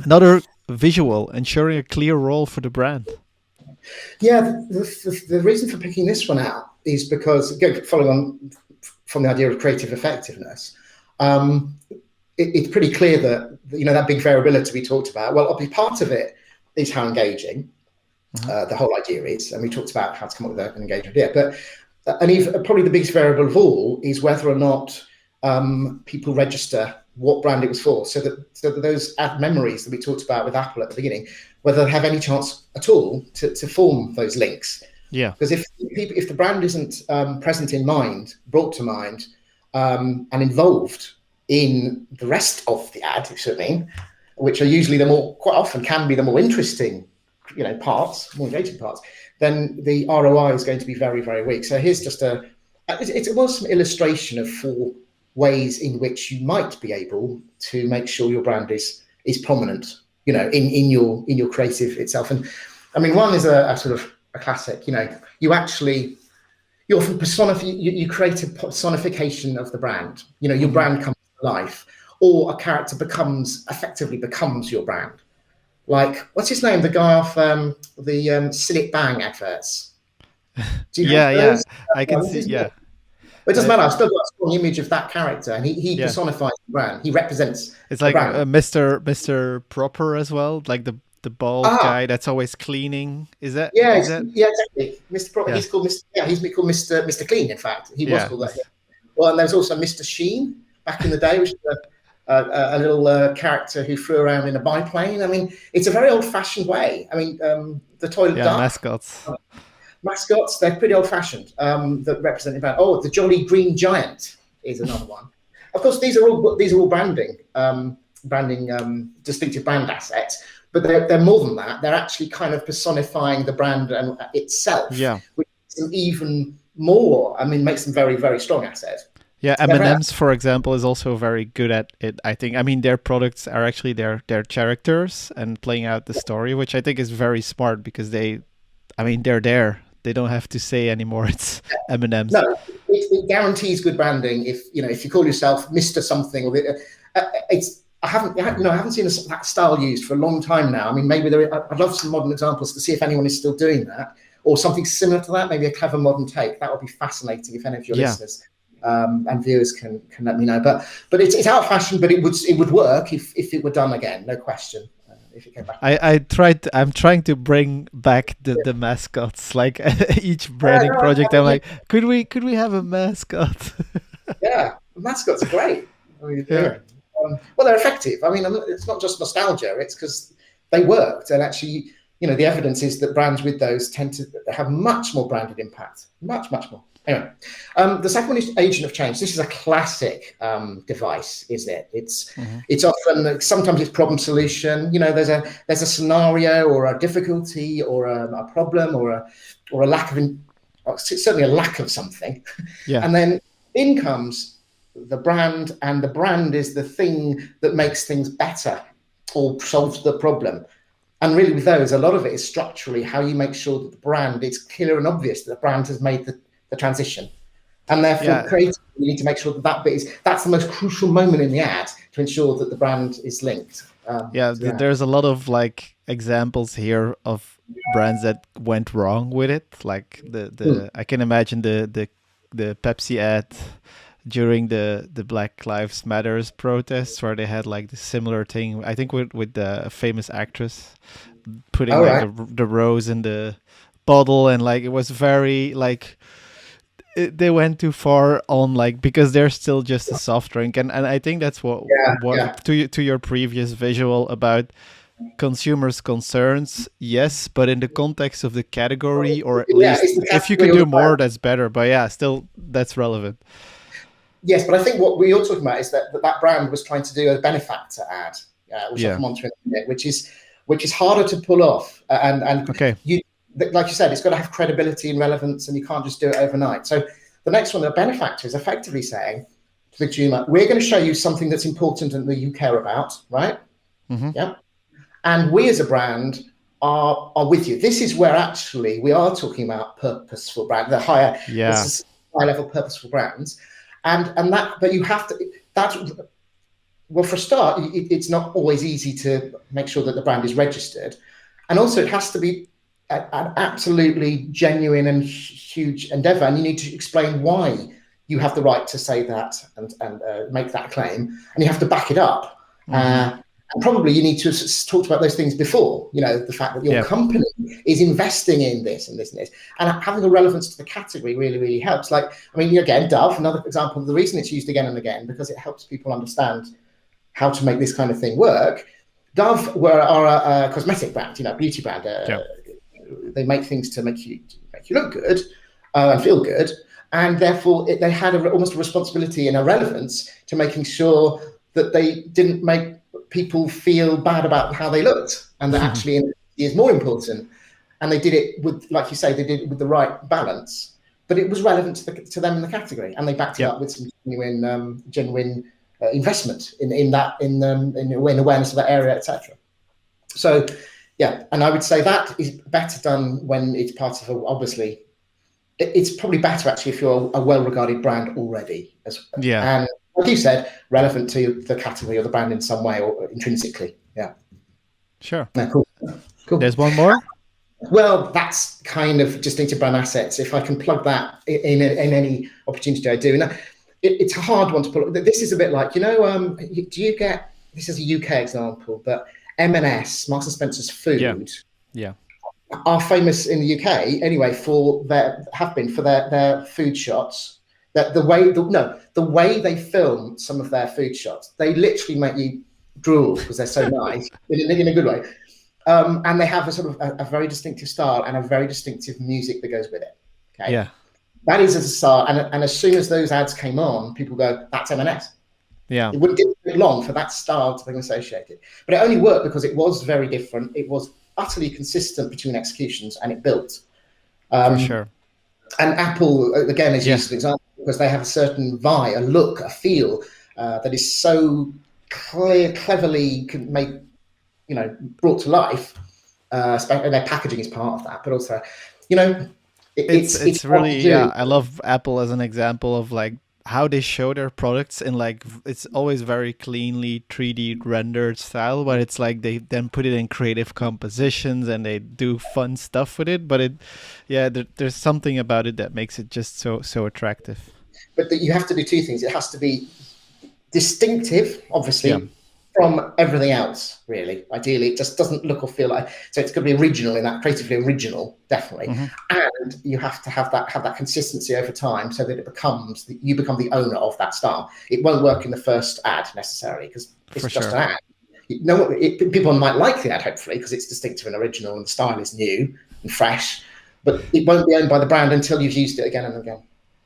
Another visual, ensuring a clear role for the brand. Yeah, the reason for picking this one out is because, again, following on from the idea of creative effectiveness, um, it's pretty clear that that big variability we talked about. Well, obviously, part of it is how engaging Mhm. the whole idea is, and we talked about how to come up with an engaging idea. But and even, probably the biggest variable of all is whether or not people register what brand it was for, so that those ad memories that we talked about with Apple at the beginning, whether they have any chance at all to form those links. Yeah. Because if the brand isn't present in mind, brought to mind, and involved in the rest of the ad, if you see what I mean, which are usually quite often can be the more interesting, parts, more engaging parts, then the ROI is going to be very, very weak. So here's just it was some illustration of 4 ways in which you might be able to make sure your brand is prominent, in your creative itself. And I mean, one is a sort of a classic. You often personify, you create a personification of the brand. Your Hmm. brand comes to life, or a character effectively becomes your brand. Like, what's his name? The guy off the Sillet Bang adverts. Do you know Yeah, yeah. those? I can What's see. his name? Yeah. But it doesn't Uh, matter. I've still got a strong image of that character, and he yeah. personifies the brand. He represents It's the like brand. Mr. Proper as well, like the bald Ah, guy that's always cleaning. Is that yeah, is that? yeah, exactly. Mr. Yeah. He's called Mr. Yeah, he's been called Mr. Clean. In fact, he was Yeah. called that. Yeah. Well, and there was also Mr. Sheen back in the day, which is a little character who flew around in a biplane. I mean, it's a very old-fashioned way. I mean, the toilet Yeah, duck mascots. mascots, they're pretty old-fashioned. That represent the brand. Oh, the Jolly Green Giant is another one. Of course, these are all branding distinctive brand assets. But they're more than that. They're actually kind of personifying the brand and itself, Yeah. which makes them even more. I mean, makes them very, very strong assets. Yeah, They're very, M&M's, for example, is also very good at it. I think. I mean, their products are actually their characters and playing out the story, which I think is very smart because I mean, they're there. They don't have to say anymore. It's M&M's. no, it guarantees good branding if you call yourself Mister Something. Or it's I haven't seen that style used for a long time now. I mean, maybe I'd love some modern examples to see if anyone is still doing that, or something similar to that. Maybe a clever modern take. That would be fascinating if any of your Yeah. listeners and viewers can let me know. But it's out of fashion. But it would work if it were done again, no question. If it came back again. I'm trying to bring back the mascots. Like each Yeah, branding no, project, I'm like, could we have a mascot? yeah, mascots are great. I mean, Yeah. yeah. Well, they're effective. I mean, it's not just nostalgia; it's because they worked, and actually, the evidence is that brands with those tend to have much more branded impact, much, much more. Anyway, the second one is agent of change. This is a classic device, isn't it? It's Hmm. it's often sometimes it's problem solution. There's a scenario or a difficulty or a problem or a lack of certainly a lack of something, Yeah. and then in comes the brand, and the brand is the thing that makes things better or solves the problem. And really, with those, a lot of it is structurally how you make sure that the brand, it's clear and obvious that the brand has made the transition. And therefore, Yeah. creatively, you need to make sure that's the most crucial moment in the ad to ensure that the brand is linked Yeah. to the ad. There's a lot of like examples here of brands that went wrong with it. Like Mm. the I can imagine the Pepsi ad during the Black Lives Matters protests where they had like the similar thing. I think with the famous actress putting All like right. the rose in the bottle, and like it was very like they went too far on, like, because they're still just a soft drink. And I think that's Yeah, yeah. what to your previous visual about consumers concerns, yes, but in the context of the category, or at Yeah, it's least the if you category could or the do brand. more that's better, but yeah, still that's relevant. Yes, but I think what we are talking about is that brand was trying to do a benefactor ad, which I'll Yeah. come on to in a minute, which is harder to pull off, and Okay. you like you said, it's got to have credibility and relevance, and you can't just do it overnight. So the next one, the benefactor, is effectively saying to the consumer, "We're going to show you something that's important and that you care about, right? Hmm. Yeah, and we as a brand are with you. This is where actually we are talking about purposeful brand, Yeah. high level purposeful brands, and that. But you have to that Well, for a start, it's not always easy to make sure that the brand is registered, and also it has to be an absolutely genuine and huge endeavor, and you need to explain why you have the right to say that and make that claim, and you have to back it up. Mm-hmm. And probably you need to have talked about those things before. The fact that your Yeah. company is investing in this and this and this, and having a relevance to the category really, really helps. Like, I mean, again, Dove, another example. The reason it's used again and again because it helps people understand how to make this kind of thing work. Dove are a cosmetic brand, beauty brand. Yeah. They make things to make you look good and feel good, and therefore they had almost a responsibility and a relevance to making sure that they didn't make people feel bad about how they looked, and that actually is more important. And they did it with, like you say, they did it with the right balance, but it was relevant to them in the category, and they backed it Yep. up with some genuine investment in awareness of that area, etc. So, yeah, and I would say that is better done when it's part of obviously. It's probably better actually if you're a well-regarded brand already, Yeah. and like you said, relevant to the category or the brand in some way or intrinsically. Yeah. Sure. Yeah, cool. There's one more. Well, that's kind of distinctive brand assets. If I can plug that in any opportunity I do, and it's a hard one to pull. This is a bit like, do you get, this is a UK example, but M&S, Marks and Spencer's food, Yeah. are famous in the UK anyway for their food shots. That the way they film some of their food shots, they literally make you drool because they're so nice in a good way. And they have a sort of a very distinctive style and a very distinctive music that goes with it. Okay. Yeah. That is a style, and as soon as those ads came on, people go, "That's M&S." Yeah. It wouldn't take long for that style to be associated, but it only worked because it was very different. It was utterly consistent between executions, and it built. For sure. And Apple, again, is used as an example because they have a certain vibe, a look, a feel that is so cleverly made, brought to life. And their packaging is part of that, but also, It's really, yeah, I love Apple as an example of like how they show their products in like, it's always very cleanly 3D rendered style, but it's like they then put it in creative compositions and they do fun stuff with it. But there's something about it that makes it just so attractive. But you have to do two things. It has to be distinctive, obviously, from everything else, really. Ideally, it just doesn't look or feel like, so it's going to be original in that, creatively original, definitely. And you have to have that consistency over time so that you become the owner of that style. It won't work in the first ad necessarily because it's just an ad. People might like the ad, hopefully, because it's distinctive and original and the style is new and fresh, but it won't be owned by the brand until you've used it again and again.